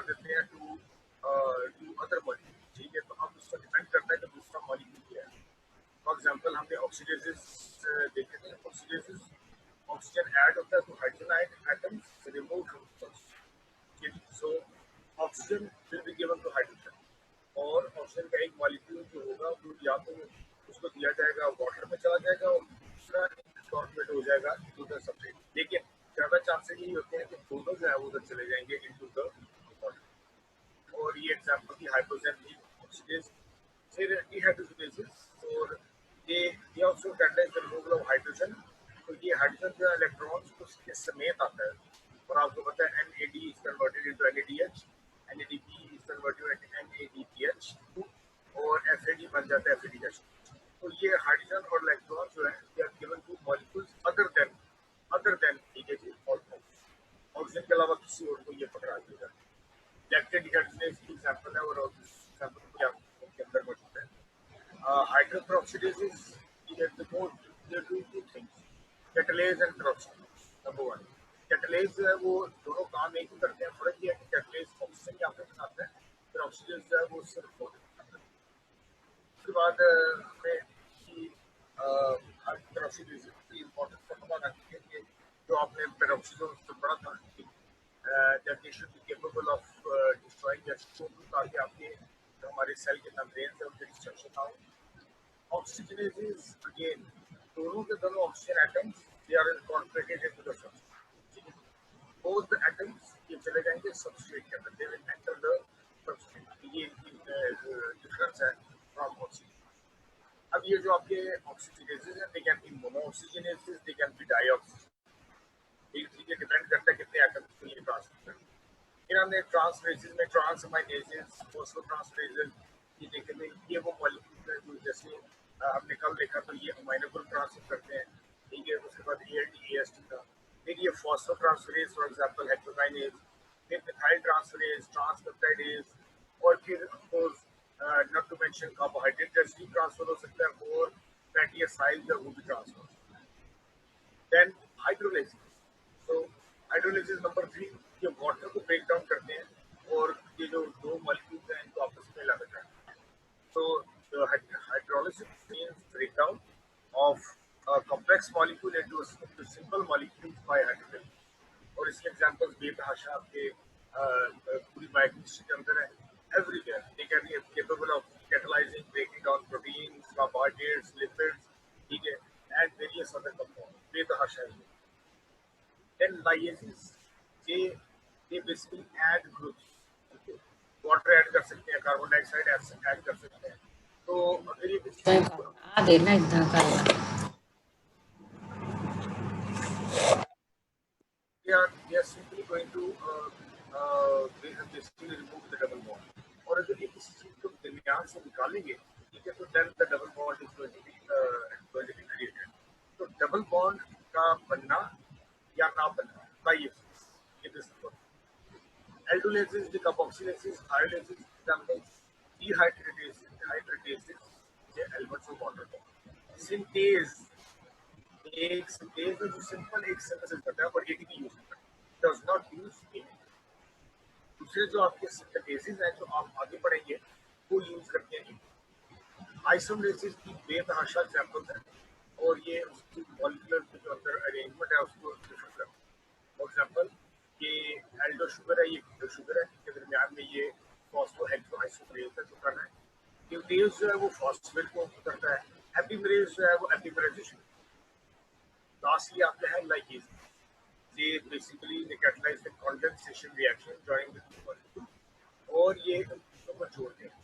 कर देते हैं टू अदर मॉलिक्यूल, ठीक है। तो अब उसका डिपेंड करता है कि दूसरा मॉलिक्यूल क्या है। फॉर एग्जांपल हमने ऑक्सीडेजेस देखे थे। ऑक्सीडेजेस ऑक्सीजन ऐड होता है तो hydrogen atoms remove from, so oxygen will be given to hydrogen, और ऑक्सीजन का एक मॉलिक्यूल जो होगा वो या तो उसको दिया जाएगा वाटर में चला जाएगा और दूसरा इनकॉर्पोरेट हो जाएगा टू द सब्सट्रेट। लेकिन ज़्यादा चांसेस यही होते हैं कि दोनों जो है वो उधर चले जाएंगे इनटू द वाटर। और ये एग्जांपल की हाइड्रोजन की ऑक्सीडेज, फिर डिहाइड्रोजनेसिस, और ये also catalyse the removal of hydrogen. तो ये हाइड्रोजन जो इलेक्ट्रॉन्स उसके समेत आता है, और आपको पता है NAD is converted into NADH, NADP is converted into NADPH, और FAD बन जाता है FADH। तो ये हाइड्रोजन और इलेक्ट्रॉन जो है they are given to molecules other than ठीक है जी ऑक्सीजन के अलावा किसी और को ये पकड़ा देगा। लैक्टेट डिहाइड्रोजनेज की एग्जांपल है, और एग्जांपल भी आपके अंदर मौजूद है। Hydroperoxidase the more there do two things, catalase and peroxidase. Number 1, catalase जो है वो दोनों काम एक ही करते हैं, फर्क ये है कि कैटलेज ऑक्सीजन यहाँ पे बनाता है, पेरोक्सीडेज जो है वो सिर्फ वाटर बनाता है। उसके बाद हमें पेरोक्सीडेज की इंपॉर्टेंस का पता रखिए कि जो आपने पेरोक्सीजन से पढ़ा था that they should be capable of destroying their stone, ताकि आपके जो हमारे सेल के मेम्ब्रेन है उनके डिस्ट्रक्शन ना हो। ऑक्सीजनेजेस अगेन दोनों के दोनों oxygen atoms they are incorporated into the substrate. Both the atoms ये चले जाएंगे सबस्ट्रेट के अंदर, they will enter the substrate. ये डिफरेंस है फ्रॉम ऑक्सीजन। अब ये जो आपके ऑक्सीजनेजेस हैं, they can be mono oxygenases, they can be dioxygen. एक चीज डिपेंड करता है कितने एटम्स को ये ट्रांसफर करते हैं। फिर हमने ट्रांसफरेजेस में ट्रांसअमाइनेजेस, फॉस्फोट्रांसफरेजेस, ये देखे थे। ये वो मॉलिक्यूल है जो जैसे हमने कल देखा तो ये अमीनो ग्रुप ट्रांसफर करते हैं, ठीक है। उसके बाद ALT AST का, फिर ये फॉस्फोट्रांसफरेज फॉर एग्जांपल हेक्सोकाइनेज, फिर मिथाइल ट्रांसफरेज, ट्रांसपेप्टाइडेज, और फिर of course not to mention carbohydrate जैसे भी ट्रांसफर हो सकता है, और फैटी एसिड्स वो भी ट्रांसफर। Then hydrolysis. तो हाइड्रोलाइसिस नंबर 3, ये वाटर को ब्रेक डाउन करते हैं, और ये जो दो मॉलिक्यूल्स हैं इनको आपस में मिला देते हैं। तो hydrolysis means breakdown of complex molecule into simple molecules bye hydrolysis. और इसके एग्जांपल्स बेतहाशा आपके पूरी बायोकेमिस्ट्री के अंदर है, everywhere they can be capable of catalysing, breaking down proteins, carbohydrates, lipids, ठीक है, एंड वेरियस अदर कंपाउंड्स, बेतहाशा है। Then lyases, they basically add groups, okay? Water add कर सकते हैं, कार्बन डाइऑक्साइड ऐड कर सकते हैं। तो अगर ये आ देना इतना कर they are simply going to basically remove the double bond। और अगर ये किसी चीज को दरमियान से निकालेंगे, ठीक है, तो then the double bond is going to be created। तो डबल बॉन्ड का बनना या ना बनना lyases, ये basic aldolases, decarboxylases, hydrolases, examples, dehydratases, ये elements of water है। Synthase, एक synthase है जो simple एक synthesis करता है और ATP यूज करता है, does not use ATP। दूसरे जो आपके synthetases हैं जो आप आगे पढ़ेंगे वो यूज करते हैं isomerases की बेतहाशा एग्जाम्पल्स हैं, और ये उसकी मॉलिक्यूलर जो अंदर अरेंजमेंट है उसको डिफर करते हैं। फॉर एग्जाम्पल ये एल्डो शुगर है, ये कीटो शुगर है, के दरमियान में ये फॉस्फोहेक्सोआइसोमरेज है जो करना है। क्यूटेज जो है वो फॉस्फेट को करता है, एपिमरेज जो है वो एपिमराइजेशन। लास्टली आपका है लाइकेज, ये basically they catalyse the condensation reaction joining the two molecule, और ये चीजों को जोड़ते हैं।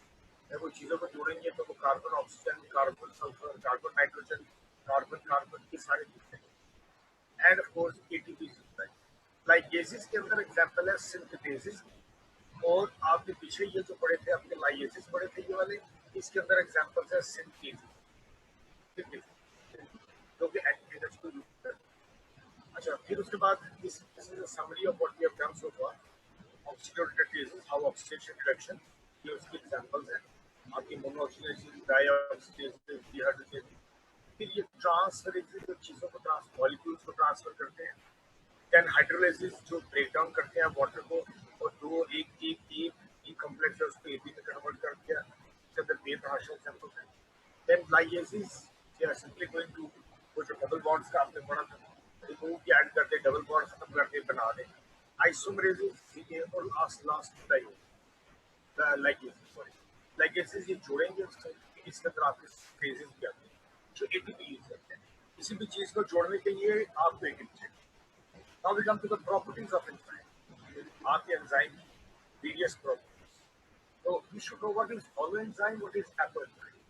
जब वो चीजों को जोड़ेंगे तो वो carbon oxygen, carbon sulphur, carbon nitrogen, carbon carbon की सारे चीजें, एंड ऑफ कोर्स ATP। लाइकेजेस के अंदर एग्जांपल है सिंथेसिस, और आपके पीछे ये जो पढ़े थे आपके लाइकेजेस पढ़े थे ये वाले, इसके अंदर एग्जांपल्स है सिंथेसिस, जो कि एंटीथेसिस को यूज करते हैं। अच्छा, फिर उसके बाद this is a summary of what we have done so far. Oxidative how oxidation reduction, ये उसके एग्जांपल्स हैं। आपकी मोनोऑक्सीडेशन, डाइऑक्सीडेशन, डिहाइड्रोजन। फिर ये ट्रांसफरेज जो चीजों को मॉलिक्यूल्स को ट्रांसफर करते हैं। देन हाइड्रोलाइसिस जो ब्रेक डाउन करते हैं वाटर को, और दो एक एक ligases, they are simply going to वो जो डबल बॉन्ड्स का आपने पढ़ा था, रिमूव की ऐड करके डबल बॉन्ड खत्म करके बना दें. आइसोमरेजेस ये और लास्ट लाइगेसेस, सॉरी लाइगेसेस ये जोड़ेंगे उससे इसके अंदर आपके फेजेस भी आते हैं जो एटीपी यूज करते हैं. किसी भी चीज को जोड़ने के लिए आपको एटीपी चाहिए. Now we come to the properties of enzyme. आपके एंजाइम की various properties. So we should know what is holoenzyme, what is apoenzyme.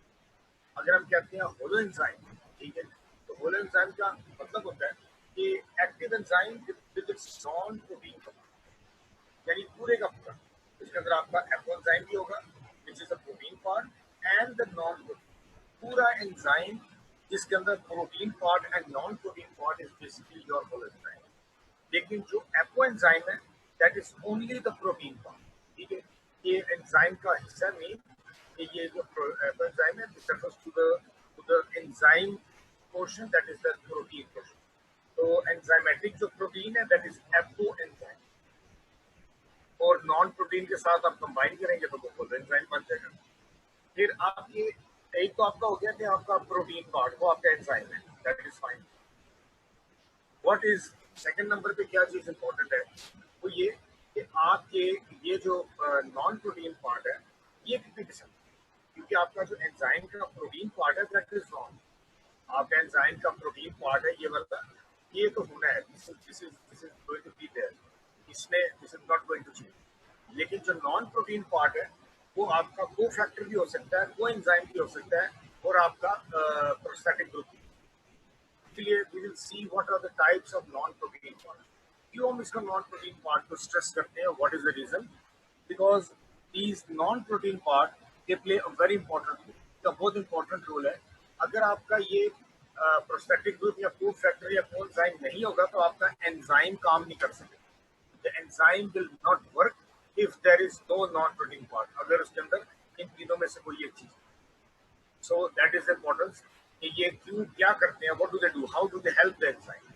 अगर हम कहते हैं holoenzyme, ठीक है, तो holoenzyme का मतलब होता है कि active enzyme with its non-protein component, यानी पूरे का पूरा. इसके अंदर आपका apoenzyme भी होगा, which is the protein part, and the non-protein. पूरा enzyme जिसके अंदर protein part and non-protein part is basically your holoenzyme. लेकिन जो एपोएंजाइम है that is only the protein part. ठीक है, ये एंजाइम का हिस्सा नहीं. ये जो एपोएंजाइम है this refers to the enzyme portion that is the protein portion. तो एंजाइमेटिक जो प्रोटीन है दैट इज एपोएंजाइम, और नॉन प्रोटीन के साथ आप कंबाइन करेंगे तो वो होलोएंजाइम बन जाएगा. फिर आपके एक तो आपका हो गया कि आपका प्रोटीन पार्ट वो आपका एंजाइम है, that is fine. What is second number पे क्या चीज इंपॉर्टेंट है वो ये कि आपके ये जो नॉन प्रोटीन पार्ट है ये कितनी किस्म, क्योंकि आपका जो एंजाइम का प्रोटीन पार्ट है दैट इज रॉन्ग. आपका एंजाइम का प्रोटीन पार्ट है ये वाला, ये तो होना है, this is going to be there, इसमें this is not going to change. लेकिन जो नॉन प्रोटीन पार्ट है वो आपका को फैक्टर भी हो सकता है, को एंजाइम भी हो सकता है, और आपका प्रोस्टेटिक ग्रुप. इसलिए we will see what are the types of non-protein part. क्यों हम इसका non-protein part को stress करते हैं? What is the reason? Because these non-protein part they play a very important role. इसका बहुत important role है. अगर आपका ये prosthetic group या cofactor या coenzyme नहीं होगा तो आपका enzyme काम नहीं कर सकेगा. The enzyme will not work if there is no non-protein part. अगर उसके अंदर इन तीनों में से कोई एक चीज. So that is the importance. ये क्यों क्या करते हैं, what do they do, how do they help the enzyme?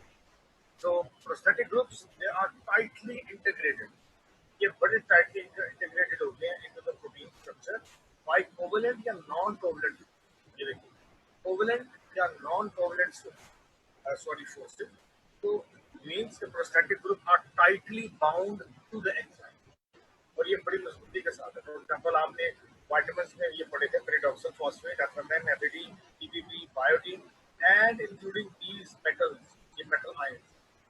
So prosthetic groups they are tightly integrated. ये बड़े tightly integrated होते हैं into the protein structure by covalent या non-covalent. ये देखिए covalent या non-covalent forces. So means the prosthetic group are tightly bound to the enzyme. और ये बड़ी मजबूती के साथ है. फॉर एग्जाम्पल आपने वाइटामिन्स में ये पढ़े थे pyridoxal phosphate, FMN, FAD, TPP, biotin and including these metals, ये मेटल आयंस.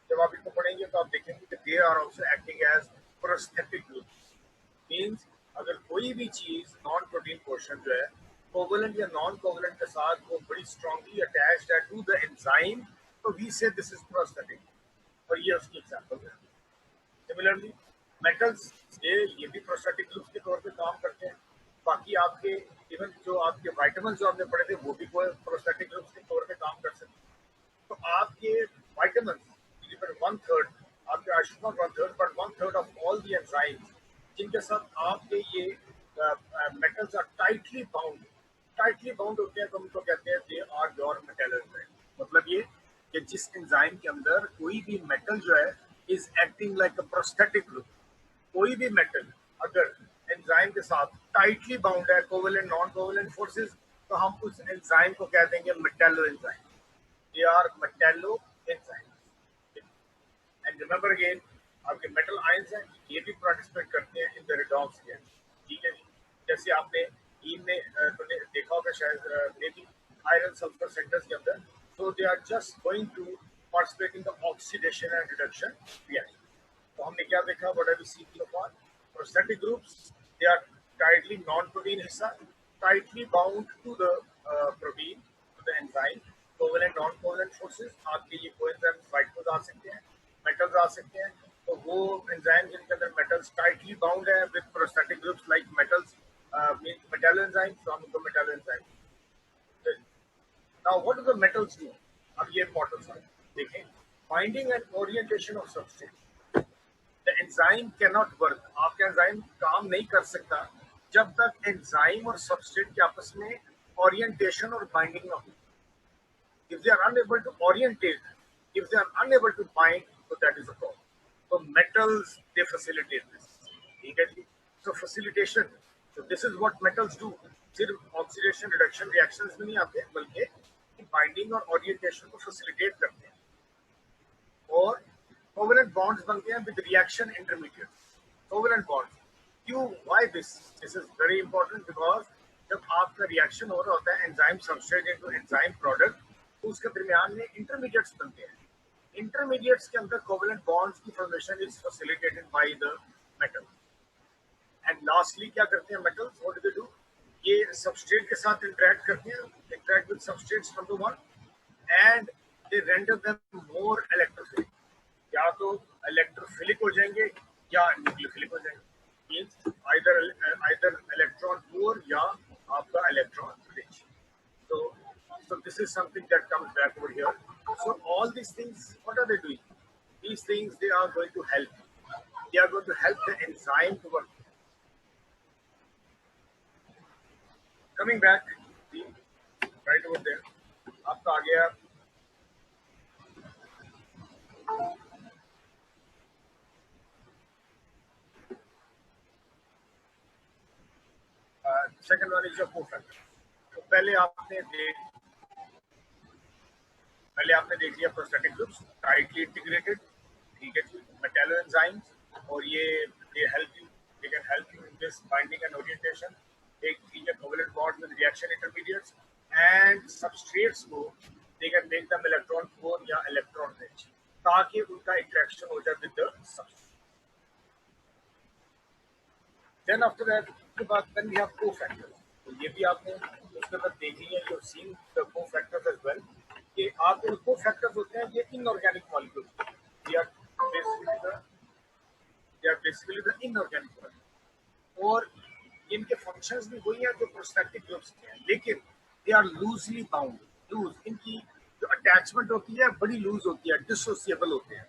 जब आप इनको पढ़ेंगे तो आप देखेंगे कि they are also acting as prosthetic group. Means अगर कोई भी चीज नॉन प्रोटीन पोर्शन जो है कोवलेंट या नॉन कोवलेंट के साथ वो बड़ी स्ट्रांगली अटैच्ड है टू द एंजाइम, तो वी से दिस इज प्रोस्थेटिक. और ये उसकी एग्जांपल है. सिमिलरली मेटल्स ये भी प्रोस्थेटिक ग्रुप के तौर पे काम करते हैं. बाकी आपके इवन जो आपके वाइटामिन जो आपने पढ़े थे वो भी कोई प्रोस्थेटिक ग्रुप के तौर पे काम कर सकते हैं. तो आपके वाइटामिन तकरीबन 1/3, आपके Ayushman 1/3 but 1/3 of all the enzymes जिनके साथ आपके ये मेटल्स आर टाइटली बाउंड होते हैं, तो हम तो कहते हैं they are your metal enzyme. मतलब ये कि जिस एंजाइम के अंदर कोई भी मेटल जो है is acting like a prosthetic group. कोई भी मेटल अगर एंजाइम के साथ टाइटली बाउंड है, कोवेलेंट नॉन कोवेलेंट फोर्सेस, तो हम उस एंजाइम को कह देंगे metallo enzyme. They are metallo enzyme. And remember again आपके मेटल आयंस हैं ये भी पार्टिसिपेट करते हैं इन द रिडॉक्स के. ठीक है जी, जैसे आपने ईन में देखा होगा शायद may be iron sulphur centres के अंदर, so they are just going to participate in the oxidation and reduction reaction. तो हमने क्या देखा, what have we seen so far? Prosthetic groups, they are tightly non-protein हिस्सा, tightly bound to the protein, to the enzyme. Covalent, non-covalent forces, आपके ये coenzymes, vitamins आ सकते हैं, metals आ सकते हैं. तो वो enzymes जिनके अंदर metals tightly bound है with prosthetic groups like metals, means metalloenzymes, so हम उनको metalloenzymes. Now, what do the metals do? अब ये important है. देखें, finding and orientation of substrate. The enzyme cannot work. आपका enzyme काम नहीं कर सकता जब तक enzyme और substrate के आपस में orientation और binding ना हो. If they are unable to orientate, if they are unable to bind, so that is a problem. So metals they facilitate this. ठीक है जी. So facilitation. So this is what metals do. सिर्फ oxidation reduction reactions में नहीं आते बल्कि binding और orientation को facilitate करते हैं और कोवेलेंट बॉन्ड्स बनते हैं with reaction intermediate covalent bonds क्यों why this is very important because जब आपका रिएक्शन हो रहा होता है enzyme substrate into enzyme product तो उसके दरमियान में इंटरमीडिएट्स बनते हैं इंटरमीडिएट्स के अंदर कोवेलेंट बॉन्ड्स की formation is facilitated by the metal and lastly क्या करते हैं metals what do they do ये सबस्ट्रेट के साथ इंटरेक्ट करते हैं interact with substrates number 1 and they render them more electrophilic या तो इलेक्ट्रोफिलिक हो जाएंगे या न्यूक्लियोफिलिक हो जाएंगे मींस आइदर इलेक्ट्रॉन पुअर या आपका electron rich so this is something that comes back over here so all these things what are they doing these things they are going to help the enzyme to work coming back right over there आपका आ गया second one is your cofactor तो पहले आपने देख लिया prostatic groups tightly integrated ठीक है जी Metlo enzymes और ये they can help you in this binding and orientation एक ठीक है covalent bond with reaction intermediates and substrates को they can make them electron poor या इलेक्ट्रॉन रिच ताकि उनका इंटरेक्शन हो जाए with the substrate then after that के बाद देन वी हैव कोफैक्टर्स तो ये भी आपने उसके बाद देख लिया you have seen the cofactors as well कि आपके कोफैक्टर्स होते हैं ये inorganic molecules they are basically the inorganic molecule और इनके फंक्शंस भी वही हैं जो प्रोस्टेटिक ग्रुप्स के हैं लेकिन they are loosely bound loose इनकी जो अटैचमेंट होती है बड़ी लूज होती है डिसोसिएबल होते हैं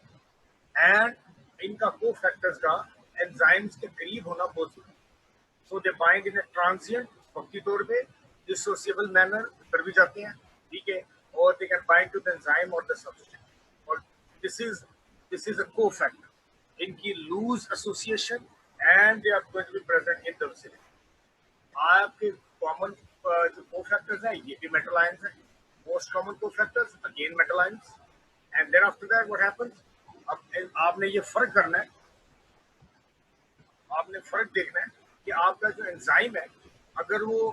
एंड इनका कोफैक्टर्स का एंजाइम्स के करीब होना बहुत जरूरी है सो दे बाइंड इन ट्रांजिएंट वक्ती तौर पे डिसोसिएबल मैनर पर भी जाते हैं ठीक है और they can bind to the enzyme और द सबस्ट्रेट और दिस इज अ कोफैक्टर इनकी loose association and they are going to be present in the vicinity आपके कॉमन जो कोफैक्टर्स हैं ये भी मेटल आयंस हैं most common cofactors again metal ions and then after that what happens अब आपने ये फर्क करना है आपने फर्क देखना है कि आपका जो एंजाइम है अगर वो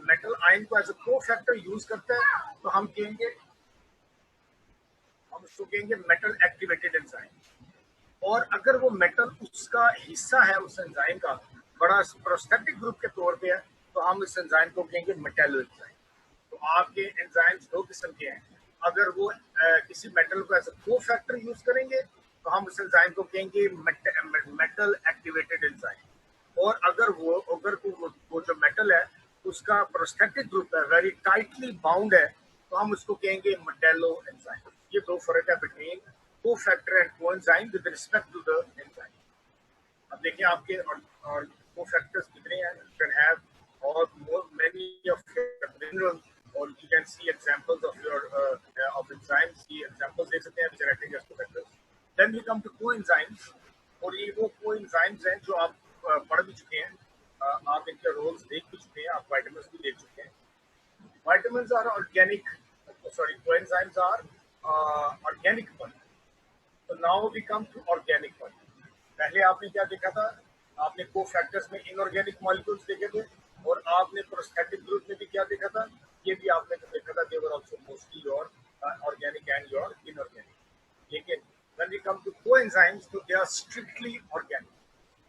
मेटल आयन को एज अ कोफैक्टर यूज करता है तो हम उसको कहेंगे मेटल एक्टिवेटेड एंजाइम और अगर वो मेटल उसका हिस्सा है उस एंजाइम का बड़ा प्रोस्टेटिक ग्रुप के तौर पे है तो हम इस एंजाइम को कहेंगे मेटेलो एंजाइम तो आपके एंजाइम्स दो किस्म के हैं अगर वो किसी मेटल को एज अ कोफैक्टर यूज करेंगे तो हम उस एंजाइम को कहेंगे मेटल एक्टिवेटेड एंजाइम और अगर वो जो मेटल है उसका प्रोस्टेटिक ग्रुप है वेरी टाइटली बाउंड है तो हम उसको कहेंगे मेटेलो एंजाइम ये दो फर्क है between cofactor and coenzyme with respect to the enzyme अब देखिए आपके और कोफैक्टर्स कितने हैं यू कैन हैव और many of your minerals or you can see examples of your of enzymes की examples देख सकते हैं genetic cofactors then we come to coenzymes और ये वो coenzymes हैं जो आप पढ़ भी चुके हैं आप इनके रोल्स देख भी चुके हैं आप vitamins भी देख चुके हैं vitamins are organic coenzymes are organic one so now we come to organic one पहले आपने क्या देखा था आपने कोफैक्टर्स में इनऑर्गेनिक मॉलिक्यूल्स देखे थे और आपने प्रोस्टेटिक ग्रुप में भी क्या देखा था ये भी आपने तो देखा था they were also mostly your organic and your inorganic लेकिन when we come to coenzymes तो they are strictly organic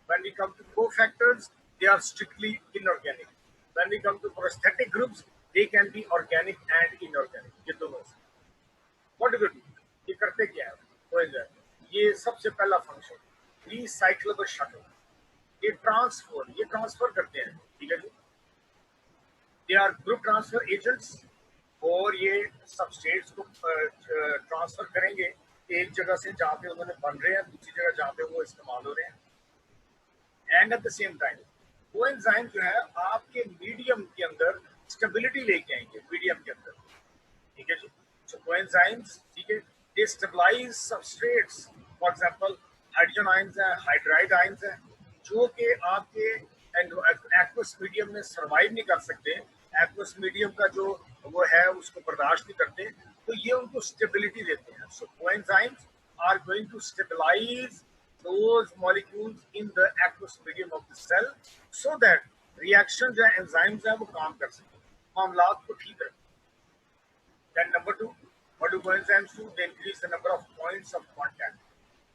when we come to cofactors they are strictly inorganic when we come to prosthetic groups they can be organic and inorganic ये दोनों what do ये करते क्या है coenzyme ये सबसे पहला फंक्शन रिसाइक्लेबल शटल ये ट्रांसफर करते हैं ठीक है जी they are group transfer agents और ये सबस्ट्रेट्स को ट्रांसफर करेंगे एक जगह से जहाँ पे उन्होंने बन रहे हैं दूसरी जगह जहाँ पे वो इस्तेमाल हो रहे हैं and eight the same time coenzyme जो है आपके मीडियम के अंदर स्टेबिलिटी लेके आएंगे मीडियम के अंदर ठीक है जी सो कोएंजाइम्स ठीक है they stabilize substrates for example hydrogen ions हैं हाइड्राइड आयंस हैं जो कि आपके एंड एक्वस मीडियम में सर्वाइव नहीं कर सकते, एक्वस मीडियम का जो वो है उसको बर्दाश्त नहीं करते, तो ये उनको स्टेबिलिटी देते हैं. So coenzymes are going to stabilize those molecules in the aqueous medium of the cell so that reaction जो enzymes है वो काम कर सके, मामलात को ठीक रखें. Then number 2, what do coenzymes do? They increase the number of points of contact.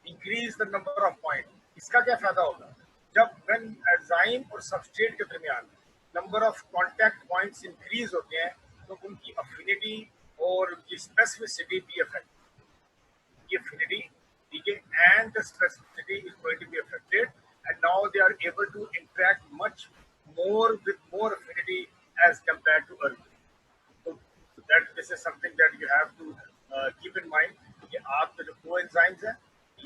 Increase the number of points. इसका क्या फायदा होगा? जब when enzyme और substrate के दरमियान number of contact points increase होते हैं, तो उनकी affinity और उनकी specificity भी affect. ये affinity and the specificity is going to be affected, and now they are able to interact much more with more affinity as compared to earlier. So that this is something that you have to keep in mind कि आपके जो coenzymes हैं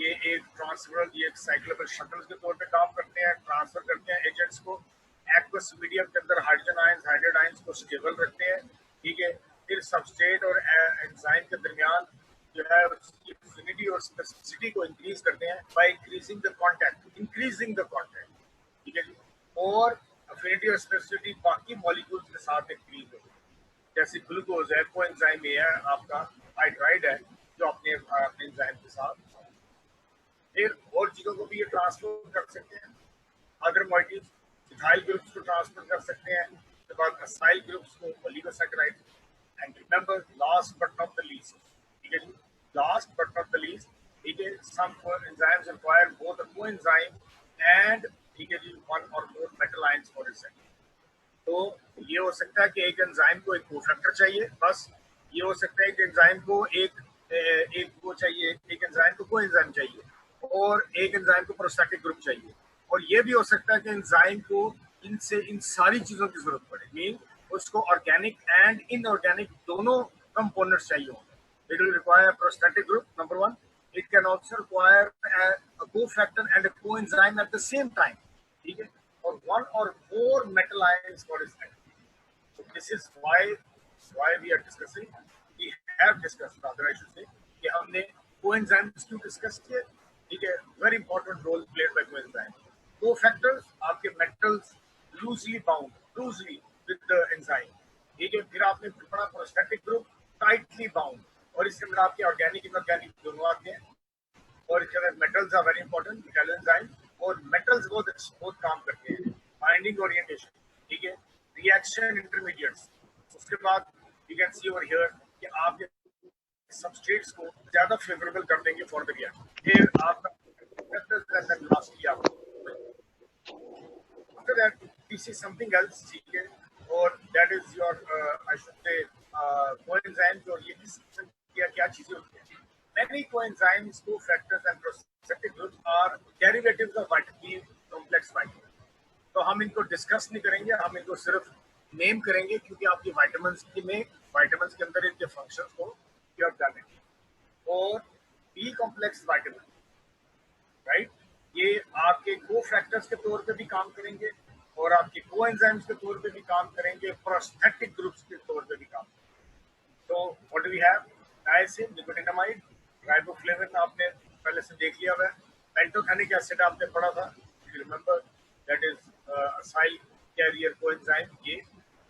ये एक ट्रांसफरल, ये एक साइक्लेबल shuttles के तौर पे काम करते हैं, ट्रांसफर करते हैं एजेंट्स को एक्वस मीडियम के अंदर हाइड्रोजन आयंस हाइड्रेट आयंस को स्टेबल रखते हैं. ठीक है, फिर सबस्ट्रेट और एंजाइम के दरमियान जो है उसकी एफिनिटी और स्पेसिफिसिटी को इंक्रीज करते हैं बाय इंक्रीजिंग द कांटेक्ट. ठीक है जी, और एफिनिटी और स्पेसिफिसिटी बाकी मॉलिक्यूल्स के साथ इंक्रीज होती है. जैसे ग्लूकोज है, कोएंजाइम है, आपका हाइड्राइड है जो अपने एंजाइम के साथ, फिर और चीजों को भी ये ट्रांसफर कर सकते हैं. अदर मॉलिक्यूल्स इथाइल ग्रुप्स को ट्रांसफर कर सकते हैं, उसके बाद असाइल ग्रुप्स को, oligosaccharides. And remember last but not the least, ठीक है जी, last but not the least, ठीक है, some enzymes require both a coenzyme and ठीक है जी one or more metal ions for its cycle. तो ये हो सकता है कि एक एंजाइम को एक कोफैक्टर चाहिए, बस ये हो सकता है कि एंजाइम को एक वो चाहिए, एक एंजाइम को कोएंजाइम चाहिए, और एक एंजाइम को प्रोस्टैटिक ग्रुप चाहिए, और ये भी हो सकता है कि एंजाइम को इन सारी चीजों की जरूरत पड़े, मीन उसको ऑर्गेनिक एंड इनऑर्गेनिक दोनों कंपोनेंट्स चाहिए होंगे. It will require a prosthetic group, number 1. It can also require a cofactor and a coenzyme at the same time. Okay? Or one or more metal ions for its action. So this is why we are discussing. We have discussed, rather I should say, कि हमने coenzymes क्यों discuss किए. ठीक है, very important role played by coenzymes. Cofactors आपके metals loosely with the enzyme. ठीक है, फिर आपने पढ़ा prosthetic group tightly bound. और इसके अंदर आपके ऑर्गेनिक इनऑर्गेनिक दोनों आते हैं, और इसके अंदर metals are very important, metal enzyme, और मेटल्स बहुत काम करते हैं, बाइंडिंग ओरिएंटेशन. ठीक है, रिएक्शन इंटरमीडिएट्स. उसके बाद you can see over here कि आप सबस्ट्रेट्स को ज्यादा फेवरेबल कर देंगे फॉर द रिएक्शन. फिर आपका lastly after that this is something else. ठीक है, और that is your I should से कोएंजाइम्स. और ये क्या चीजें होती हैं? Many coenzymes, cofactors and prosthetic groups are derivatives of vitamin B complex vitamin. तो हम इनको डिस्कस नहीं करेंगे, हम इनको सिर्फ नेम करेंगे क्योंकि आपके विटामिन्स के अंदर इनके फंक्शंस को क्लियर करने. और बी कॉम्प्लेक्स विटामिन, राइट, ये आपके कोफैक्टर्स के तौर पे भी काम करेंगे और आपके कोएंजाइम्स के तौर पे भी काम करेंगे, प्रोस्थेटिक ग्रुप्स के तौर पे भी काम करेंगे. तो what do we have? Niacin, nicotinamide, riboflavin आपने पहले से देख लिया हुआ है. पेंटोथेनिक एसिड आपने पढ़ा था, you remember, that is acyl carrier coenzyme. ये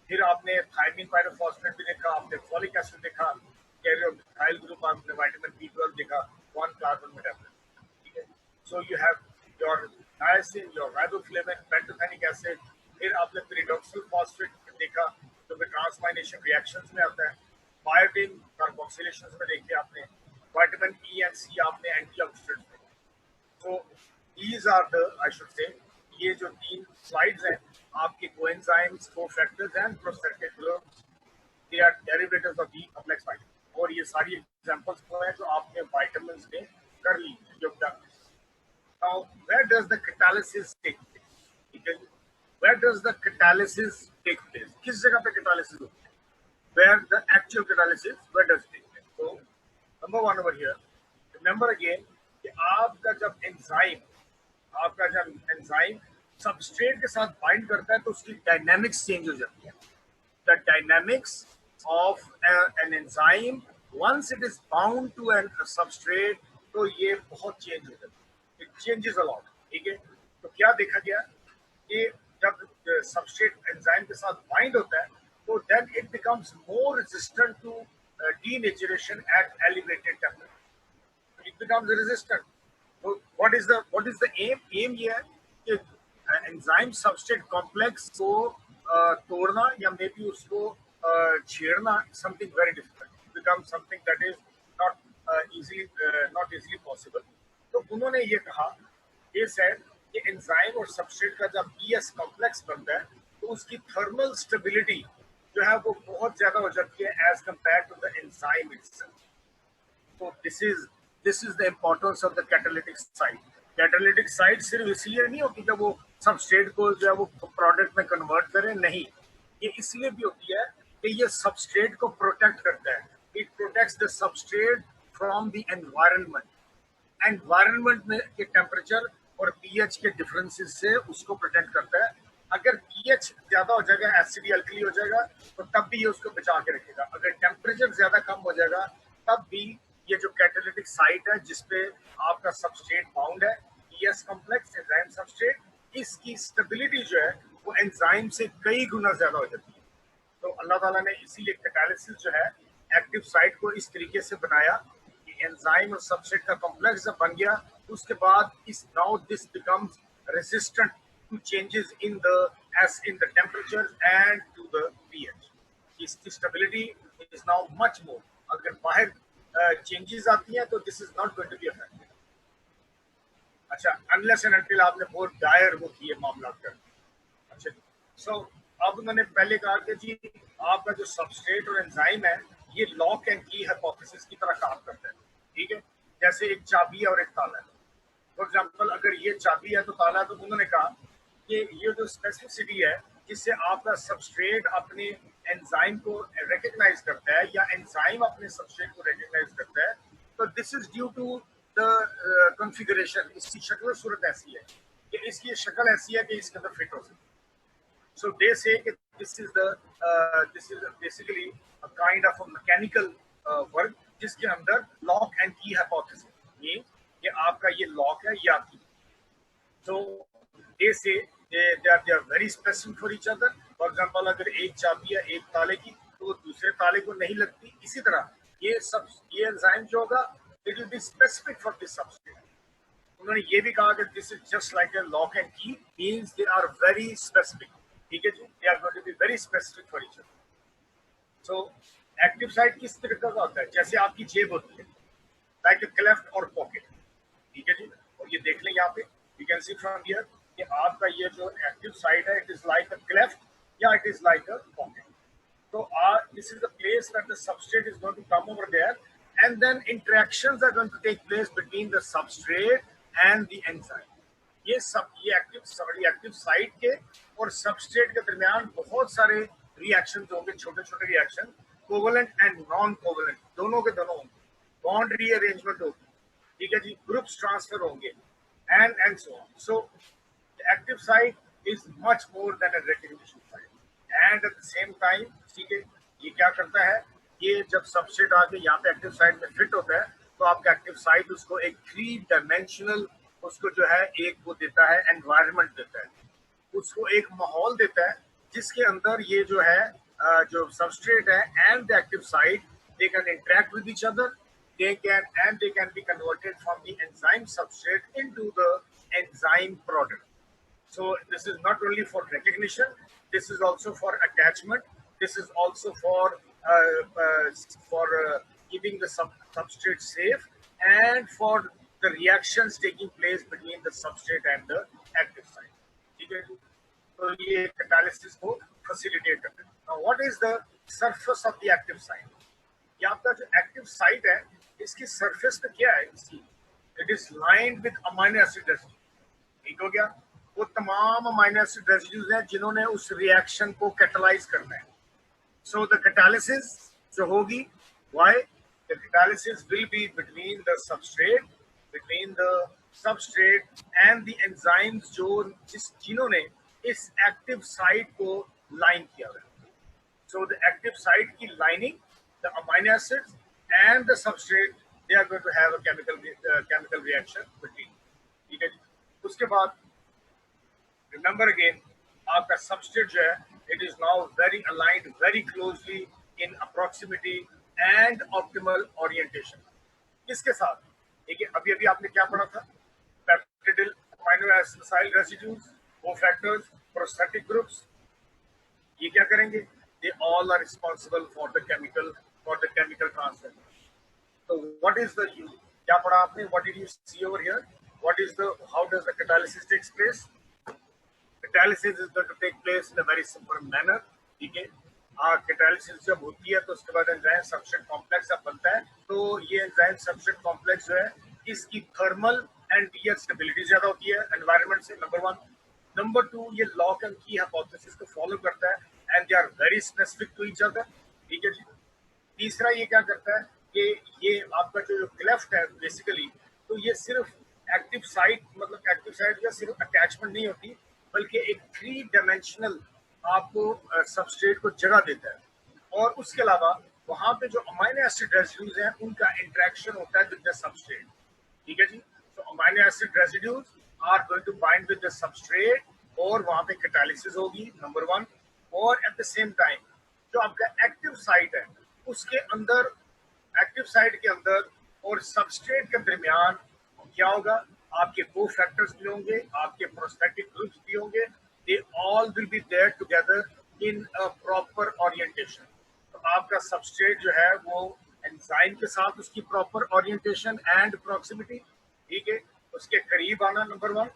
फिर आपने थायमिन पायरोफॉस्फेट भी देखा, आपने फॉलिक एसिड देखा, कैरियर ऑफ थाइल ग्रुप, आपने विटामिन B12 देखा, 1 कार्बन मेटाबॉलिट. ठीक है, so you have your niacin, your riboflavin, pantothenic acid. फिर आपने pyridoxal फॉस्फेट देखा जो कि ट्रांसमाइनेशन रिएक्शंस में आता है. बायोटिन कार्बोक्सिलेशंस में देखिए आपने. विटामिन E and C आपने एंटीऑक्सीडेंट्स में. So these are the, I should say, ये जो 3 स्लाइड्स हैं आपके coenzymes, cofactors and prosthetic groups, they are derivatives of B complex vitamin. और ये सारी एग्जांपल्स वो हैं जो आपने विटामिन्स में कर ली, जो done. Now where does the catalysis take place? Where does the catalysis take place? किस जगह पे catalysis होती है? Where the actual catalysis, where does it take place? So, number 1 over here, remember again कि आपका जब एंजाइम सबस्ट्रेट के साथ बाइंड करता है तो उसकी डायनामिक्स चेंज हो जाती है. The dynamics of an enzyme once it is bound to a substrate, तो ये बहुत चेंज हो जाता है. It changes a lot. ठीक है, तो क्या देखा गया कि जब सबस्ट्रेट एंजाइम के साथ बाइंड होता है तो then it becomes more resistant to denaturation at elevated temperature, it becomes resistant. तो what is the aim? Aim ये है कि एंजाइम सबस्ट्रेट कॉम्प्लेक्स को तोड़ना या मे बी उसको छेड़ना something very difficult, become something that is not easily possible. तो उन्होंने ये कहा, ये सेड कि एंजाइम और सबस्ट्रेट का जब पीएस कॉम्प्लेक्स बनता है तो उसकी थर्मल स्टेबिलिटी जो है वो बहुत ज्यादा हो जाती है as compare to the enzyme itself. तो this is the importance of the catalytic site. Catalytic site सिर्फ इसलिए नहीं होती कि वो सबस्ट्रेट को जो है वो प्रोडक्ट में कन्वर्ट करे, नहीं, ये इसलिए भी होती है कि ये सबस्ट्रेट को प्रोटेक्ट करता है। It protects the substrate from the environment, environment में के टेम्परेचर और पीएच के डिफरेंसेस से उसको प्रोटेक्ट करता है। अगर पीएच ज्यादा हो जाएगा, एसिड अल्कली हो जाएगा, तो तब भी ये उसको बचा के रखेगा। अगर टेम्परेचर ज्यादा कम हो जाएगा तब भी ये जो कैटालिटिक साइट है जिसपे आपका सबस्ट्रेट बाउंड है, पीएस कॉम्प्लेक्स एंजाइम सबस्ट्रेट, इसकी स्टेबिलिटी जो है वो एंजाइम से कई गुना ज्यादा हो जाती है। तो अल्लाह ताला ने इसीलिए कैटालिसिस जो है एक्टिव साइट को इस तरीके से बनाया कि एंजाइम और सबस्ट्रेट का कॉम्प्लेक्स जब बन गया उसके बाद इस now this becomes resistant to changes in the temperature and to the pH. इसकी stability is now much more. अगर बाहर चेंजेस आती हैं तो this is not going to be affected. अच्छा, अनलेस एंड अनटिल आपने बहुत डायर वो किए मामला कर। अच्छा, सो अब उन्होंने पहले कहा कि जी आपका जो सबस्ट्रेट और एंजाइम है ये लॉक एंड की हाइपोथेसिस की तरह काम करता है, ठीक है, जैसे एक चाबी है और एक ताला है। फॉर एग्जांपल अगर ये चाबी है तो ताला, तो उन्होंने कहा कि ये जो स्पेसिफिसिटी है जिससे आपका सबस्ट्रेट अपने एंजाइम को रिकग्नाइज करता है या एंजाइम अपने सबस्ट्रेट को रिकग्नाइज करता है, तो this is due to the configuration. इसकी शक्ल सूरत ऐसी है कि इसकी शक्ल ऐसी है कि इसके अंदर फिट हो सकती है। So they say that this is basically a kind of a mechanical work जिसके अंदर lock and key hypothesis, ये आपका ये lock है, ये आपकी। So they say they are very specific for each other. For example, अगर एक चाबी है एक ताले की तो दूसरे ताले को नहीं लगती। इसी तरह ये एंजाइम जो होगा it will be specific for this substrate. उन्होंने ये भी कहा कि this is just like a lock and key, means they are very specific. ठीक है जी, they are going to be very specific for each other. So active site किस तरीके का होता है? जैसे आपकी जेब होती है, like a cleft or pocket, ठीक है जी। और ये देख लें यहाँ पे, you can see from here कि आपका ये जो एक्टिव साइट है, it is like a cleft या it is like a pocket. So this is the place that the substrate is going to come over there, and then interactions are going to take place between the substrate and the enzyme. ये active site के और substrate के दरमियान बहुत सारे reaction होंगे, छोटे छोटे reaction, covalent and non covalent, दोनों के दोनों होंगे, बॉन्ड रीअरेंजमेंट होगी, ठीक है जी, ग्रुप्स ट्रांसफर होंगे and so on. So active site is much more than a recognition site and eight the same time, ठीक है, ये क्या करता है, ये जब सबस्ट्रेट आके यहाँ पे एक्टिव साइट में फिट होता है तो आपका एक्टिव साइट उसको एक 3 डायमेंशनल उसको जो है एक वो देता है, एनवायरनमेंट देता है, उसको एक माहौल देता है जिसके अंदर ये जो है जो सबस्ट्रेट है and the active site they can interact with each other, they can be converted from the enzyme substrate into the enzyme product. So this is not only for recognition, this is also for attachment, this is also for keeping the substrate safe and for the reactions taking place between the substrate and the active site. ठीक है, तो ये catalysis को facilitate करते हैं। Now what is the surface of the active site? ये आपका जो active site है इसकी surface पे क्या है इसकी? It is lined with amino acid residues. ठीक हो गया? वो तमाम amino acid residues हैं जिन्होंने उस reaction को catalyze करना है। So the catalysis जो होगी, why? The catalysis will be between the substrate and the enzymes जिन्होंने इस active site को line किया है। So the active site की lining, the amino acids and the substrate, they are going to have a chemical reaction between. ठीक है जी। उसके बाद remember again आपका सबस्ट्रेट जो है it is now very aligned very closely in approximity and optimal orientation. किसके साथ? देखिए अभी अभी आपने क्या पढ़ा था, peptidyl amino acid residues, cofactors, prosthetic groups, ये क्या करेंगे? They all are responsible for the chemical transfer. So what is the क्या पढ़ा आपने? What did you see over here? What is the how does the catalysis takes place? Catalysis is going to take place in a very simple manner. ठीक है, catalysis जब होती है तो उसके बाद एंजाइम सबस्ट्रेट कॉम्प्लेक्स अब बनता है। तो ये एंजाइम सबस्ट्रेट कॉम्प्लेक्स जो है इसकी थर्मल एंड पीएच स्टेबिलिटी ज्यादा होती है एनवायरनमेंट से, नंबर वन। नंबर टू, ये लॉक एंड की हाइपोथेसिस को फॉलो करता है and they are very specific to each other. ठीक है जी। तीसरा ये क्या करता है कि ये आपका जो क्लेफ्ट है बेसिकली, तो ये सिर्फ एक्टिव साइट मतलब एक्टिव साइट या सिर्फ अटैचमेंट नहीं होती, बल्कि एक 3 डायमेंशनल आपको सबस्ट्रेट को जगह देता है। और उसके अलावा वहां पे जो अमीनो एसिड रेसिड्यूज हैं उनका इंटरेक्शन होता है विद द सबस्ट्रेट। ठीक है जी। तो amino acid residues are going to bind with the substrate और वहां पे कैटालिसिस होगी, नंबर वन। और एट द सेम टाइम जो आपका एक्टिव साइट है उसके अंदर, एक्टिव साइट के अंदर और सबस्ट्रेट के दरमियान क्या होगा? आपके को फैक्टर्स भी होंगे, आपके प्रोस्थेटिक ग्रुप्स भी होंगे, they all will be there together in a proper orientation. तो आपका सबस्ट्रेट जो है वो एंजाइम के साथ उसकी प्रॉपर ओरिएंटेशन एंड प्रॉक्सिमिटी, ठीक है, उसके करीब आना, number one,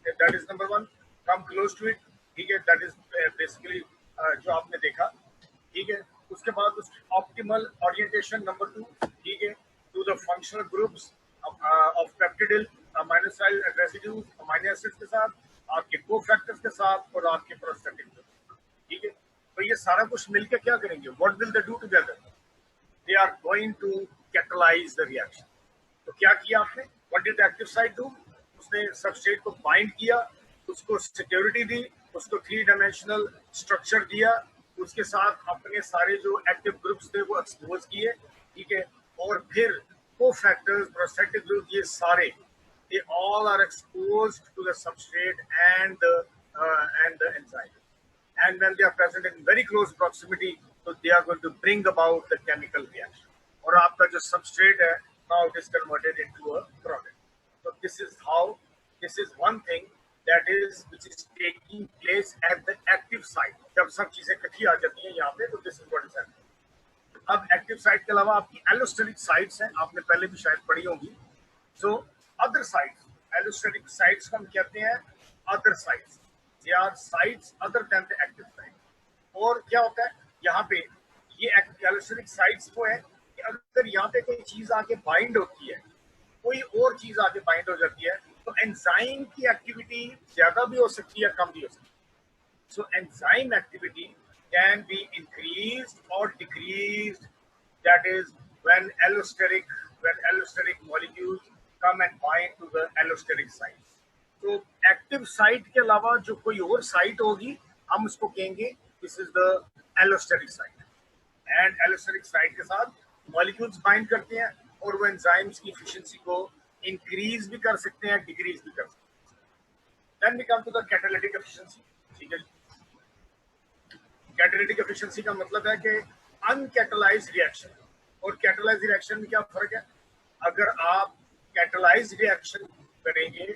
that is number one, come close to it, ठीक है, दैट इज बेसिकली जो आपने देखा। ठीक है, उसके बाद उसकी ऑप्टिमल ओरिएंटेशन, नंबर टू, ठीक है, to the functional groups of peptidyl amino acid residues, amino acids के साथ, आपके कोफैक्टर्स के साथ और आपके प्रोस्थेटिक ग्रुप्स। ठीक है, तो ये सारा कुछ मिलकर क्या करेंगे? What will they do together? They are going to catalyse the reaction. तो क्या किया आपने? What did the active site do? उसने सबस्ट्रेट को बाइंड किया, उसको सिक्योरिटी दी, उसको 3 डायमेंशनल स्ट्रक्चर दिया, उसके साथ अपने सारे जो एक्टिव ग्रुप्स थे वो एक्सपोज किए। ठीक है, और फिर कोफैक्टर्स, प्रोस्थेटिक ग्रुप, ये सारे they all are exposed to the substrate and the enzyme, and when they are present in very close proximity, so they are going to bring about the chemical reaction, और आपका जो substrate है now it is converted into a product. So this is how, this is one thing that is which is taking place at the active site। जब सब चीजें इकट्ठी आ जाती हैं यहाँ पे, तो this is what is happening। अब एक्टिव साइट के अलावा आपकी एलोस्टेरिक साइट्स हैं, आपने पहले भी शायद पढ़ी होंगी। So other sites, allosteric sites को हम कहते हैं other sites, they are sites other than the active site. और क्या होता है यहाँ पे, ये एलोस्टेरिक साइट्स वो है कि अगर यहाँ पे कोई चीज आके बाइंड होती है, कोई और चीज आके बाइंड हो जाती है, तो एंजाइम की एक्टिविटी ज्यादा भी हो सकती है, कम भी हो सकती है। So enzyme activity can be increased or decreased, that is when allosteric molecules come and bind to the allosteric site। तो एक्टिव साइट के अलावा जो कोई और साइट होगी हम उसको कहेंगे this is the allosteric site. And allosteric site के साथ मॉलिक्यूल्स बाइंड करते हैं और वो एंजाइम्स की एफिशिएंसी को इंक्रीज भी कर सकते हैं, डिक्रीज भी कर सकते हैं। Then we come to the catalytic efficiency. ठीक है, कैटालिटिक एफिशिएंसी का मतलब है कि अनकैटलाइज्ड रिएक्शन और कैटलाइज्ड रिएक्शन में क्या फर्क है? अगर आप कैटलाइज्ड रिएक्शन करेंगे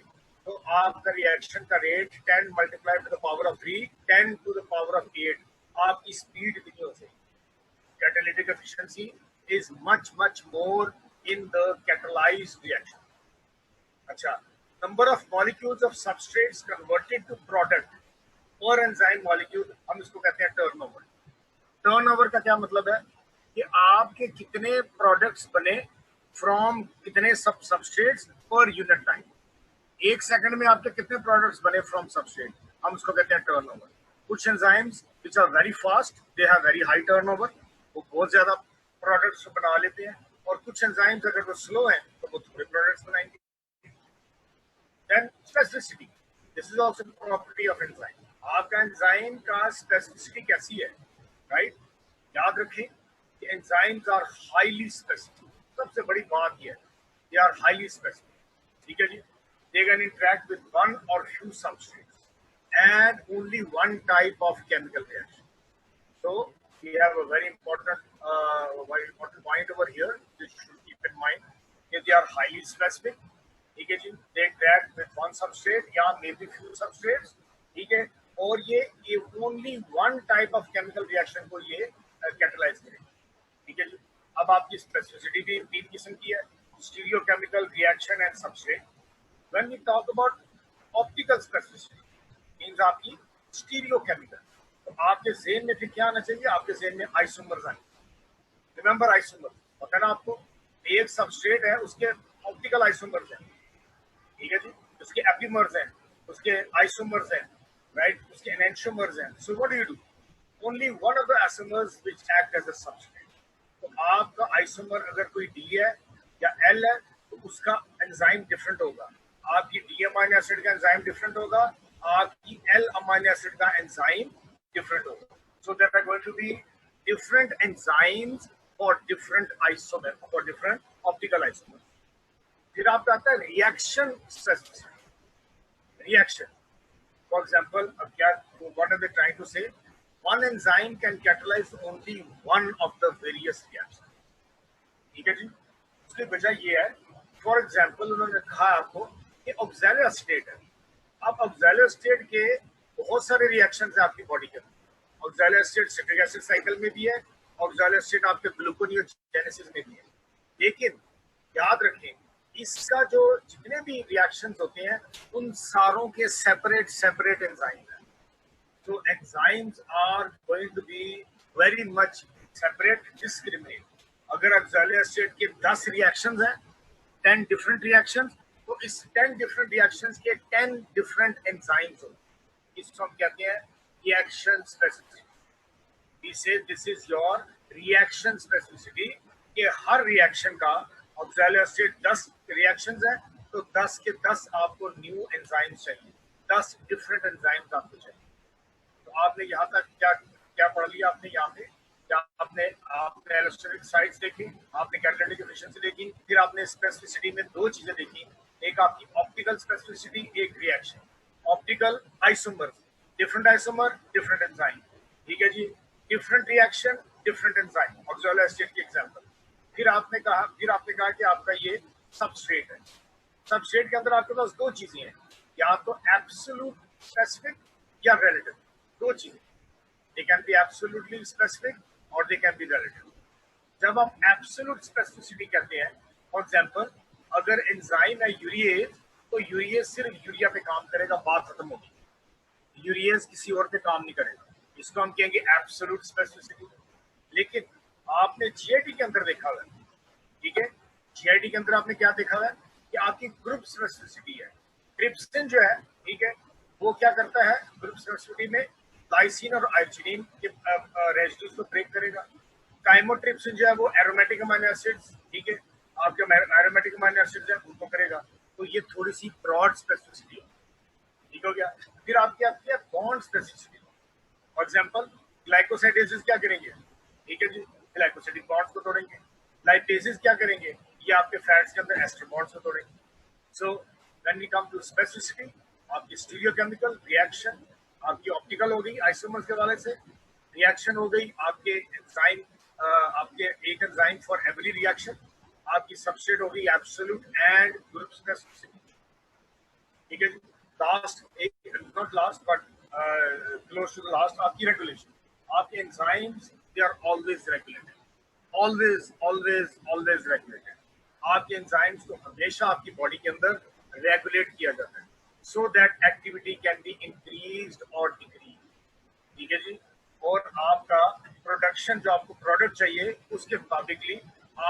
तो आपका रिएक्शन का rate 10 multiply to the power of 3, 10 to the power of 8, आपकी स्पीड कितनी हो जाएगी? Catalytic efficiency is much more in the catalysed reaction. अच्छा, number of molecules of substrates converted to product और एंजाइम मॉलिक्यूल, हम इसको कहते हैं टर्नओवर। टर्नओवर का क्या मतलब है कि आपके कितने प्रोडक्ट्स बने फ्रॉम कितने सबस्ट्रेट्स पर यूनिट टाइम। एक सेकंड में आपके कितने प्रोडक्ट्स बने फ्रॉम सबस्ट्रेट, हम उसको कहते हैं टर्नओवर। कुछ enzymes which are very fast, they have very high turnover, वो बहुत ज्यादा प्रोडक्ट्स बना लेते हैं, और कुछ एंजाइम्स अगर वो स्लो हैं तो वो थोड़े प्रोडक्ट्स बनाएंगे। Then specificity, this is also property of enzyme. आपका एंजाइम का स्पेसिफिसिटी कैसी है, राइट? याद रखें कि एंजाइम्स आर हाईली स्पेसिफिक। सबसे बड़ी बात यह है दे आर हाईली स्पेसिफिक। ठीक है जी, they can interact with one or few substrates and only one type of chemical reaction. So we have a very important point over here. This should keep in mind that they are highly specific. ठीक है जी, they interact with one substrate या maybe few substrates. ठीक है, और ये only one type of chemical reaction को ये catalyze करेंगे. ठीक है जी. अब आपकी स्पेसिफिसिटी भी 3 किस्म की है, stereochemical, reaction and substrate. When we talk about optical specificity means आपकी स्टीरियोकेमिकल, तो आपके ज़हन में फिर क्या आना चाहिए? आपके ज़हन में आइसोमर्स आए. रिमेंबर आइसोमर, पता है ना आपको, एक सबस्ट्रेट है उसके ऑप्टिकल आइसोमर्स हैं. ठीक है जी, उसके एपिमर्स हैं, उसके आइसोमर्स हैं, राइट, उसके एनेंटियोमर्स हैं. So what do you do? Only one of the isomers which act as a substrate. तो आपका आइसोमर अगर कोई डी है या एल है तो उसका एंजाइम डिफरेंट होगा. आपकी डी अमाइनो एसिड का एंजाइम डिफरेंट होगा, आपकी एल अमाइनो एसिड का एंजाइम डिफरेंट होगा. So there are going to be different enzymes for different isomer, for different optical isomer. फिर आपका आता है reaction specificity. Reaction, for example, अब क्या, what are they trying to say? One enzyme can catalyze only one of the various reactions. ठीक है जी. उसकी वजह ये है, फॉर एग्जाम्पल उन्होंने कहा आपको कि ऑक्सैलियर स्टेट है. अब ऑक्सैलियर स्टेट के बहुत सारे रिएक्शंस हैं आपकी बॉडी के अंदर. ऑक्सैलियर स्टेट सिट्रिक एसिड साइकिल में भी है, ऑक्सैलियर स्टेट आपके ग्लूकोनियोजेनेसिस में भी है. लेकिन याद रखें, इसका जो जितने भी रिएक्शंस होते हैं उन सारों के सेपरेट सेपरेट एंजाइम है. So enzymes are going to be very much separate, discriminate. अगर ऑक्सैलियर स्टेट के 10 रिएक्शंस हैं, 10 डिफरेंट रिएक्शंस, तो इस 10 डिफरेंट रिएक्शंस के 10 डिफरेंट एंजाइम्स होंगे. इसको हम कहते हैं reaction specificity. We say this is your reaction specificity कि हर रिएक्शन का ऑक्सैलियर स्टेट 10 रिएक्शंस है तो 10 के 10 आपको न्यू एंजाइम्स चाहिए, 10 डिफरेंट एंजाइम्स आपको चाहिए. तो आपने यहाँ तक क्या क्या पढ़ लिया? आपने यहाँ पे क्या आपने एलोस्टेरिक साइट्स देखी, आपने कैटालिटिक एफिशिएंसी देखी, फिर आपने स्पेसिफिसिटी में 2 चीजें देखी. एक आपकी ऑप्टिकल स्पेसिफिसिटी, एक reaction. Optical isomer, different isomer, different enzyme. ठीक है जी. डिफरेंट रिएक्शन, डिफरेंट एंजाइम, ऑक्सैलियर स्टेट की एग्जांपल. फिर आपने कहा कि आपका ये सबस्ट्रेट है. सबस्ट्रेट के अंदर आपके पास 2 चीजें हैं, या तो एब्सोल्यूट स्पेसिफिक या रिलेटिव. 2 चीजें. They can be absolutely specific or they can be relative. जब हम एब्सोल्यूट स्पेसिफिसिटी कहते हैं, फॉर एग्जांपल अगर एंजाइम है यूरिएज, तो यूरिएज सिर्फ यूरिया पे काम करेगा, बात खत्म होगी. यूरिएज किसी और पे काम नहीं करेगा. इसको हम कहेंगे एब्सोल्यूट स्पेसिफिसिटी. लेकिन आपने जीआईटी के अंदर देखा हुआ है, ठीक है, जीआईटी के अंदर आपने क्या देखा हुआ है कि आपकी ग्रुप स्पेसिफिसिटी है. ट्रिप्सिन जो है, ठीक है, वो क्या करता है ग्रुप स्पेसिफिसिटी में? लाइसिन और आर्जिनिन के रेसिड्यूज को ब्रेक करेगा. काइमोट्रिप्सिन जो है वो एरोमेटिक अमीनो एसिड्स, ठीक है, आपके एरोमेटिक अमीनो एसिड्स हैं उनको करेगा. तो ये थोड़ी सी ब्रॉड स्पेसिफिसिटी है. ठीक हो गया. फिर आपकी आती है बॉन्ड स्पेसिफिसिटी. फॉर एग्जांपल ग्लाइकोसाइडेजेस क्या करेंगे? ठीक है जी, ग्लाइकोसाइडिक बॉन्ड्स को तोड़ेंगे. लाइपेजेस क्या करेंगे? ये आपके फैट्स के अंदर एस्टर बॉन्ड्स को तोड़ेंगे. So when we come to specificity, आपकी स्टीरियोकेमिकल, रिएक्शन आपकी ऑप्टिकल हो गई आइसोमर्स के वाले से, रिएक्शन हो गई आपके एंजाइम, आपके एक एंजाइम फॉर एवरी रिएक्शन, आपकी सबस्ट्रेट हो गई एब्सोल्यूट एंड ग्रुप स्पेसिफिसिटी. ठीक है जी. Last, not last but close to the last, आपकी रेगुलेशन. आपके enzymes they are always regulated, always always always regulated. आपके एंजाइम्स को हमेशा आपकी बॉडी के अंदर रेगुलेट किया जाता है so that activity can be increased or decreased. ठीक है जी. और आपका प्रोडक्शन, जो आपको प्रोडक्ट चाहिए उसके मुताबिकली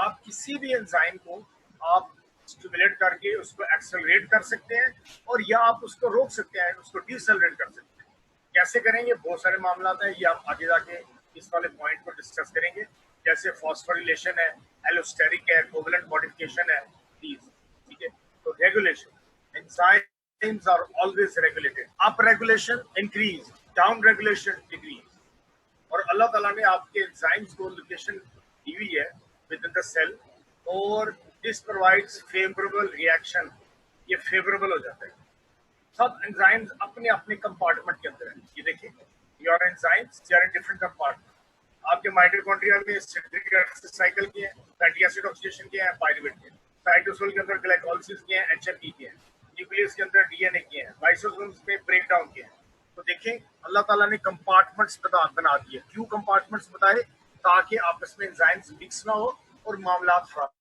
आप किसी भी एंजाइम को आप स्टिमुलेट करके उसको एक्सेलरेट कर सकते हैं, और या आप उसको रोक सकते हैं, उसको डिसेलरेट कर सकते हैं. कैसे करेंगे? बहुत सारे मामला हैं, ये हम आगे जाके इस वाले पॉइंट को डिस्कस करेंगे. जैसे फॉस्फोरिलेशन है, एलोस्टेरिक है, कोवलेंट मॉडिफिकेशन है, प्लीज. ठीक है. तो regulation, enzymes are always regulated. Up regulation increase, down regulation decrease. और अल्लाह ताला ने आपके enzymes को लोकेशन दी हुई है within the cell, और this provides favorable reaction. ये favorable हो जाता है. सब एंजाइम्स अपने अपने कंपार्टमेंट के अंदर है। ये देखिए, your enzymes they are in different compartment. आपके माइटोकॉन्ड्रिया में सिट्रिक एसिड साइकिल के हैं, फैटी एसिड ऑक्सीडेशन के हैं, पायरुवेट के हैं, साइटोसोल के अंदर ग्लाइकोलाइसिस के हैं, एचएमपी के हैं, न्यूक्लियस के अंदर डीएनए के हैं, लाइसोसोम्स में ब्रेकडाउन के हैं। तो देखें, अल्लाह ताला ने कंपार्टमेंट्स बना दिए। क्यों कंपार्टमेंट्स बताए? ताकि आपस में एंजाइम्स मिक्स ना हो और मामला खराब